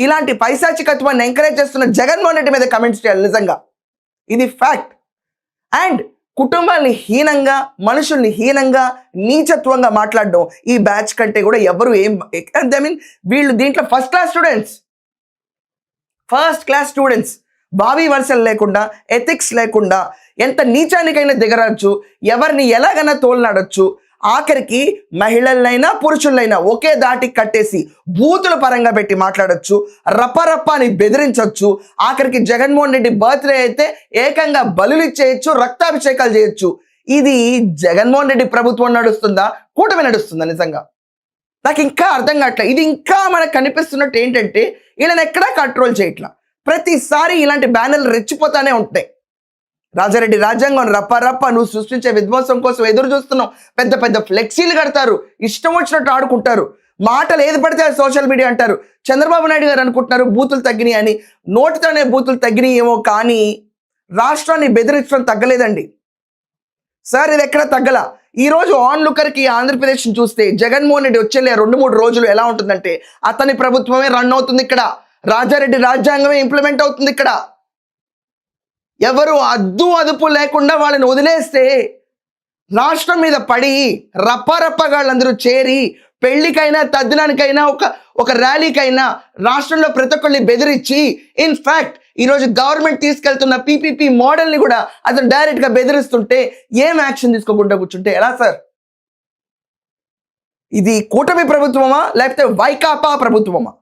ఇలాంటి పైశాచికత్వాన్ని ఎంకరేజ్ చేస్తున్న జగన్మోహన్ రెడ్డి మీద కమెంట్స్ చేయాలి నిజంగా. ఇది ఫ్యాక్ట్. అండ్ కుటుంబాన్ని హీనంగా, మనుషుల్ని హీనంగా, నీచత్వంగా మాట్లాడడం ఈ బ్యాచ్ కంటే కూడా ఎవరు వీళ్ళు దీంట్లో ఫస్ట్ క్లాస్ స్టూడెంట్స్ భావి వర్షాలు లేకుండా, ఎథిక్స్ లేకుండా ఎంత నీచానికైనా దిగరచ్చు, ఎవరిని ఎలాగైనా తోలనాడొచ్చు, ఆఖరికి మహిళలైనా పురుషులైనా ఒకే దాటికి కట్టేసి బూతుల పరంగా పెట్టి మాట్లాడొచ్చు, రప్పని బెదిరించవచ్చు, ఆఖరికి జగన్మోహన్ రెడ్డి బర్త్డే అయితే ఏకంగా బలులు ఇచ్చేయచ్చు, రక్తాభిషేకాలు చేయొచ్చు. ఇది జగన్మోహన్ రెడ్డి ప్రభుత్వం నడుస్తుందా, కూటమి నడుస్తుందా? నిజంగా నాకు ఇంకా అర్థం కావట్లేదు. ఇది ఇంకా మనకు కనిపిస్తున్నట్టు ఏంటంటే వీళ్ళని ఎక్కడా కంట్రోల్ చేయట్లా. ప్రతిసారి ఇలాంటి బ్యానర్లు రెచ్చిపోతానే ఉంటాయి. రాజారెడ్డి రాజ్యాంగం రప్ప నువ్వు సృష్టించే విధ్వంసం కోసం ఎదురు చూస్తున్నావు. పెద్ద పెద్ద ఫ్లెక్సీలు కడతారు, ఇష్టం వచ్చినట్టు ఆడుకుంటారు, మాటలు ఏది పడితే సోషల్ మీడియా అంటారు. చంద్రబాబు నాయుడు గారు అనుకుంటున్నారు బూతులు తగ్గినాయి అని. నోటితోనే బూతులు తగ్గినాయి ఏమో, కానీ రాష్ట్రాన్ని బెదిరించడం తగ్గలేదండి సార్. ఇది ఎక్కడ తగ్గల. ఈరోజు ఆన్ లుకర్కి ఆంధ్రప్రదేశ్ చూస్తే జగన్మోహన్ రెడ్డి వచ్చే 2-3 రోజులు ఎలా ఉంటుందంటే అతని ప్రభుత్వమే రన్ అవుతుంది ఇక్కడ, రాజారెడ్డి రాజ్యాంగమే ఇంప్లిమెంట్ అవుతుంది ఇక్కడ. ఎవరు అదుపు లేకుండా వాళ్ళని వదిలేస్తే రాష్ట్రం మీద పడి రప్పగాళ్ళందరూ చేరి పెళ్లికైనా, తద్దినానికైనా, ఒక ర్యాలీకైనా రాష్ట్రంలో ప్రతి ఒక్కరిని బెదిరించి, ఇన్ఫ్యాక్ట్ ఈరోజు గవర్నమెంట్ తీసుకెళ్తున్న పీపీపీ మోడల్ని కూడా అతను డైరెక్ట్గా బెదిరిస్తుంటే ఏం యాక్షన్ తీసుకోకుండా కూర్చుంటే ఎలా సార్? ఇది కూటమి ప్రభుత్వమా లేకపోతే వైకాపా ప్రభుత్వమా?